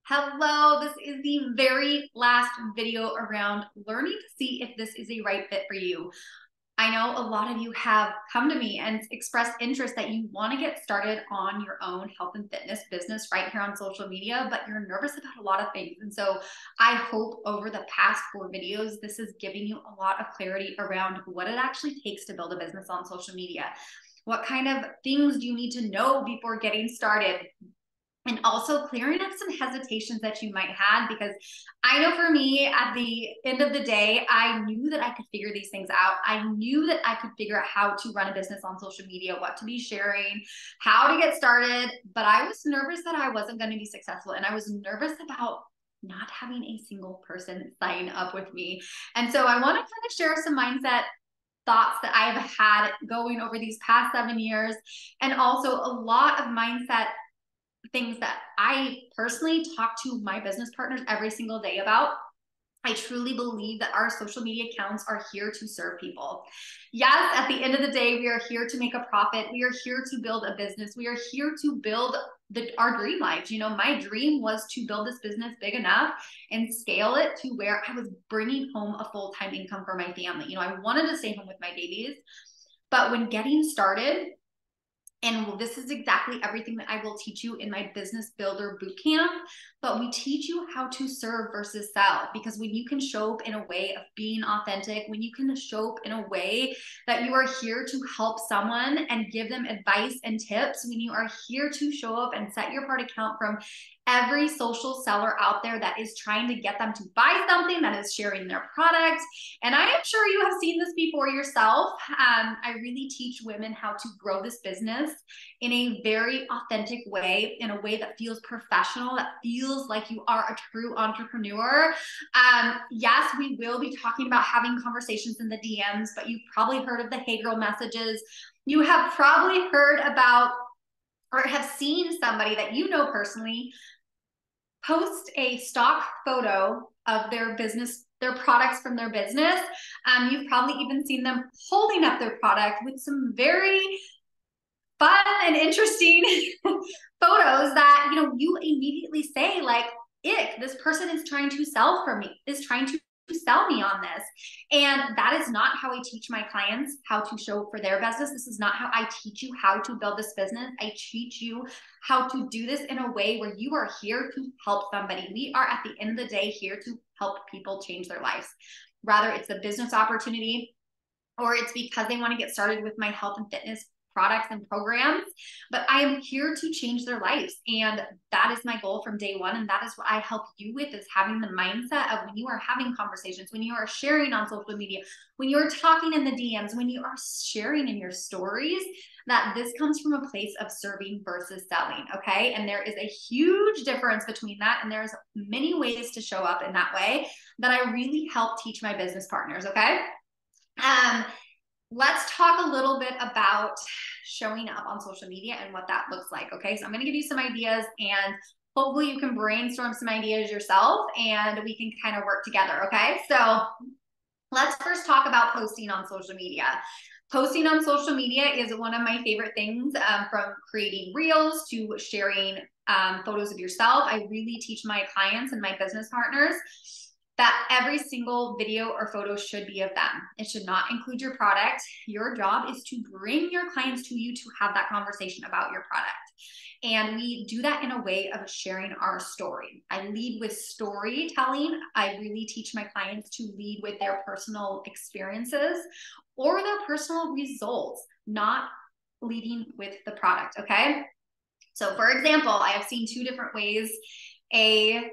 Hello, this is the very last video around learning to see if this is a right fit for you. I know a lot of you have come to me and expressed interest that you want to get started on your own health and fitness business right here on social media, but you're nervous about a lot of things. And so I hope over the past 4 videos, this is giving you a lot of clarity around what it actually takes to build a business on social media. What kind of things do you need to know before getting started? And also clearing up some hesitations that you might have, because I know for me, at the end of the day, I knew that I could figure these things out. I knew that I could figure out how to run a business on social media, what to be sharing, how to get started, but I was nervous that I wasn't going to be successful. And I was nervous about not having a single person sign up with me. And so I want to kind of share some mindset thoughts that I have had going over these past 7 years, and also a lot of mindset things that I personally talk to my business partners every single day about. I truly believe that our social media accounts are here to serve people. Yes, at the end of the day, we are here to make a profit. We are here to build a business. We are here to build our dream life. You know, my dream was to build this business big enough and scale it to where I was bringing home a full-time income for my family. You know, I wanted to stay home with my babies, but when getting started, and this is exactly everything that I will teach you in my Business Builder Bootcamp, but we teach you how to serve versus sell. Because when you can show up in a way of being authentic, when you can show up in a way that you are here to help someone and give them advice and tips, when you are here to show up and set your part account from every social seller out there that is trying to get them to buy something, that is sharing their product. And I am sure you have seen this before yourself. I really teach women how to grow this business in a very authentic way, in a way that feels professional, that feels like you are a true entrepreneur. Yes, we will be talking about having conversations in the DMs, but you've probably heard of the Hey Girl messages. You have probably heard about or have seen somebody that you know personally post a stock photo of their business, their products from their business. You've probably even seen them holding up their product with some very fun and interesting photos that, you know, you immediately say like, ick, this person is trying to sell for me, is trying to sell me on this. And that is not how I teach my clients how to show up for their business. This is not how I teach you how to build this business. I teach you how to do this in a way where you are here to help somebody. We are at the end of the day here to help people change their lives. Rather it's a business opportunity, or it's because they want to get started with my health and fitness products and programs, but I am here to change their lives. And that is my goal from day one. And that is what I help you with, is having the mindset of when you are having conversations, when you are sharing on social media, when you're talking in the DMs, when you are sharing in your stories, that this comes from a place of serving versus selling. Okay. And there is a huge difference between that. And there's many ways to show up in that way that I really help teach my business partners. Okay. Let's talk a little bit about showing up on social media and what that looks like. Okay, so I'm going to give you some ideas, and hopefully you can brainstorm some ideas yourself and we can kind of work together. Okay, so let's first talk about posting on social media. Posting on social media is one of my favorite things, from creating reels to sharing photos of yourself. I really teach my clients and my business partners that every single video or photo should be of them. It should not include your product. Your job is to bring your clients to you to have that conversation about your product. And we do that in a way of sharing our story. I lead with storytelling. I really teach my clients to lead with their personal experiences or their personal results, not leading with the product, okay? So for example, I have seen 2 different ways a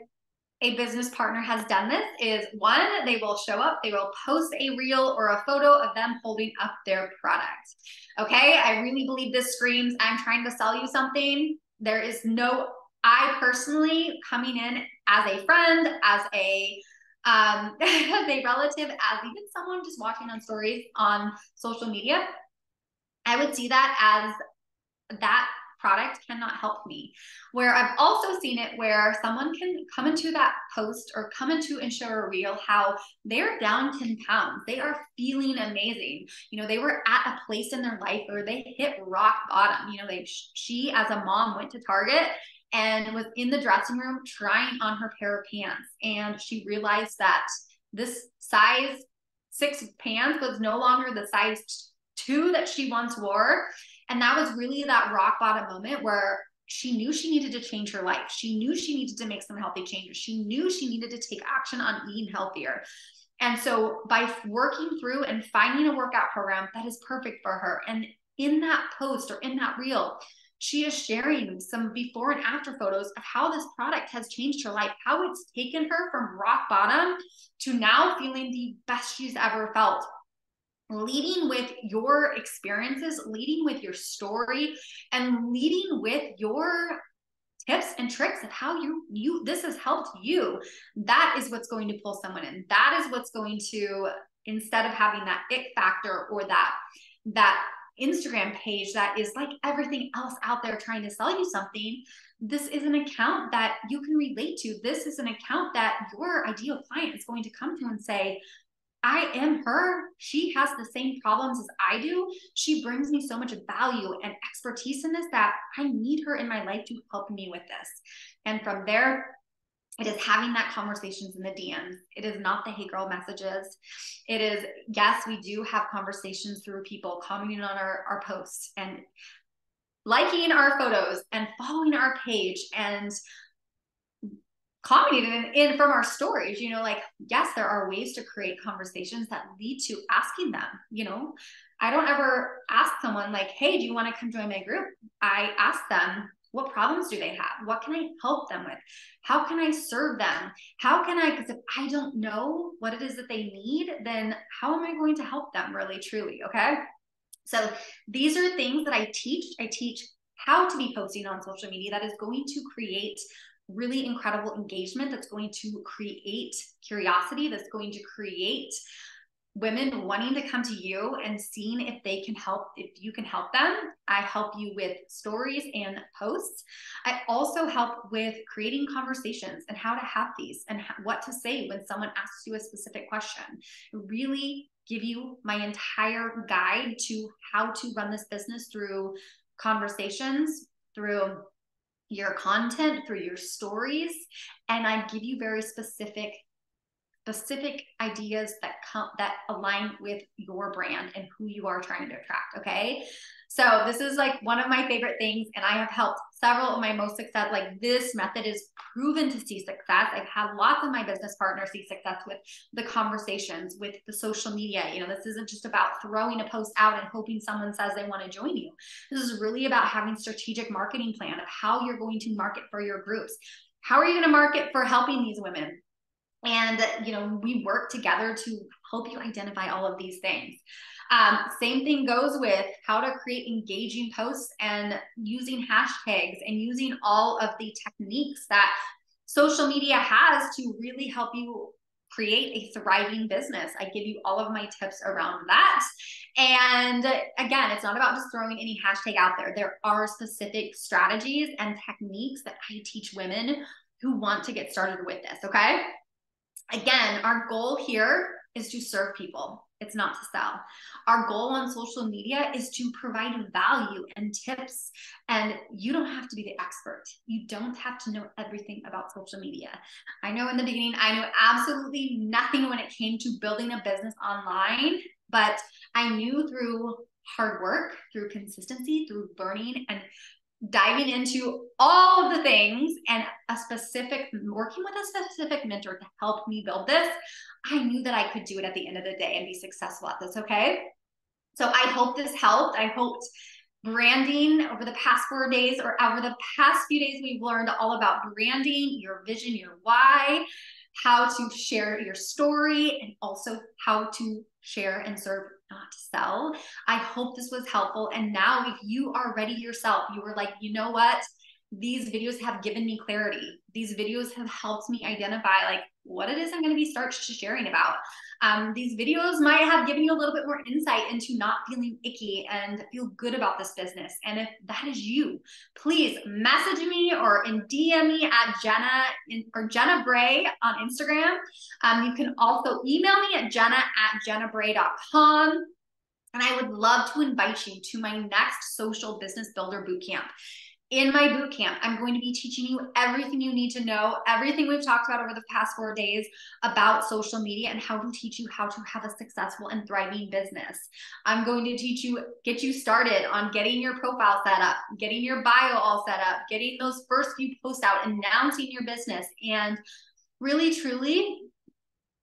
business partner has done this. Is one, they will show up, they will post a reel or a photo of them holding up their product. Okay, I really believe this screams, I'm trying to sell you something. There is no, I personally, coming in as a friend, as a as a relative, as even someone just watching on stories on social media, I would see that as that product cannot help me. Where I've also seen it where someone can come into that post or come into and show a reel how they're down 10 pounds. They are feeling amazing. You know, they were at a place in their life where they hit rock bottom. You know, she as a mom went to Target and was in the dressing room trying on her pair of pants. And she realized that this size 6 pants was no longer the size 2 that she once wore. And that was really that rock bottom moment where she knew she needed to change her life. She knew she needed to make some healthy changes. She knew she needed to take action on eating healthier. And so by working through and finding a workout program that is perfect for her, and in that post or in that reel, she is sharing some before and after photos of how this product has changed her life, how it's taken her from rock bottom to now feeling the best she's ever felt. Leading with your experiences, leading with your story, and leading with your tips and tricks of how this has helped you. That is what's going to pull someone in. That is what's going to, instead of having that ick factor or that Instagram page that is like everything else out there trying to sell you something, this is an account that you can relate to. This is an account that your ideal client is going to come to and say, I am her. She has the same problems as I do. She brings me so much value and expertise in this that I need her in my life to help me with this. And from there, it is having that conversations in the DMs. It is not the hey girl messages. It is, yes, we do have conversations through people commenting on our posts and liking our photos and following our page and commenting in from our stories, like, yes, there are ways to create conversations that lead to asking them, I don't ever ask someone like, hey, do you want to come join my group? I ask them, what problems do they have? What can I help them with? How can I serve them? Because if I don't know what it is that they need, then how am I going to help them really, truly? Okay. So these are things that I teach. I teach how to be posting on social media that is going to create really incredible engagement, that's going to create curiosity, that's going to create women wanting to come to you and seeing if you can help them. I help you with stories and posts. I also help with creating conversations and how to have these and what to say when someone asks you a specific question. Really give you my entire guide to how to run this business through conversations, through your content, through your stories, and I give you very specific ideas that align with your brand and who you are trying to attract. Okay. So this is like one of my favorite things. And I have helped several of my most success. Like, this method is proven to see success. I've had lots of my business partners see success with the conversations, with the social media. This isn't just about throwing a post out and hoping someone says they want to join you. This is really about having strategic marketing plan of how you're going to market for your groups. How are you going to market for helping these women? And, we work together to help you identify all of these things. Same thing goes with how to create engaging posts and using hashtags and using all of the techniques that social media has to really help you create a thriving business. I give you all of my tips around that. And again, it's not about just throwing any hashtag out there. There are specific strategies and techniques that I teach women who want to get started with this. Okay. Again, our goal here is to serve people. It's not to sell. Our goal on social media is to provide value and tips. And you don't have to be the expert. You don't have to know everything about social media. I know in the beginning, I knew absolutely nothing when it came to building a business online, but I knew through hard work, through consistency, through learning and diving into all of the things and working with a specific mentor to help me build this, I knew that I could do it at the end of the day and be successful at this. Okay. So I hope this helped. I hoped branding over the past 4 days or over the past few days, we've learned all about branding, your vision, your why, how to share your story, and also how to share and serve, not to sell. I hope this was helpful. And now if you are ready yourself, you were like, you know what? These videos have given me clarity. These videos have helped me identify like what it is I'm going to be sharing about. These videos might have given you a little bit more insight into not feeling icky and feel good about this business. And if that is you, please message me or in DM me at Jenna Bray on Instagram. You can also email me at jenna@jennabray.com. And I would love to invite you to my next Social Business Builder Bootcamp. In my boot camp, I'm going to be teaching you everything you need to know, everything we've talked about over the past 4 days about social media and how to teach you how to have a successful and thriving business. I'm going to teach you, get you started on getting your profile set up, getting your bio all set up, getting those first few posts out, announcing your business, and really, truly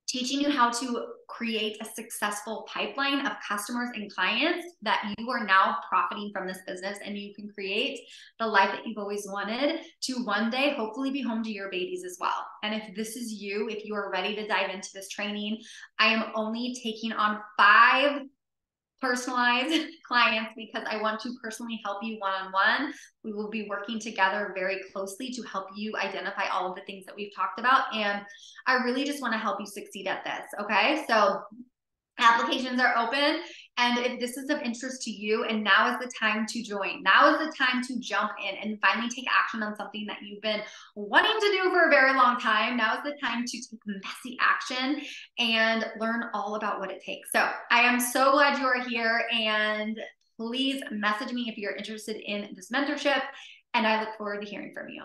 teaching you how to create a successful pipeline of customers and clients that you are now profiting from this business, and you can create the life that you've always wanted to one day hopefully be home to your babies as well. And if this is you, if you are ready to dive into this training, I am only taking on 5 personalized clients because I want to personally help you one-on-one. We will be working together very closely to help you identify all of the things that we've talked about. And I really just want to help you succeed at this. Okay. So applications are open. And if this is of interest to you, and now is the time to join. Now is the time to jump in and finally take action on something that you've been wanting to do for a very long time. Now is the time to take messy action and learn all about what it takes. So I am so glad you are here, and please message me if you're interested in this mentorship, and I look forward to hearing from you.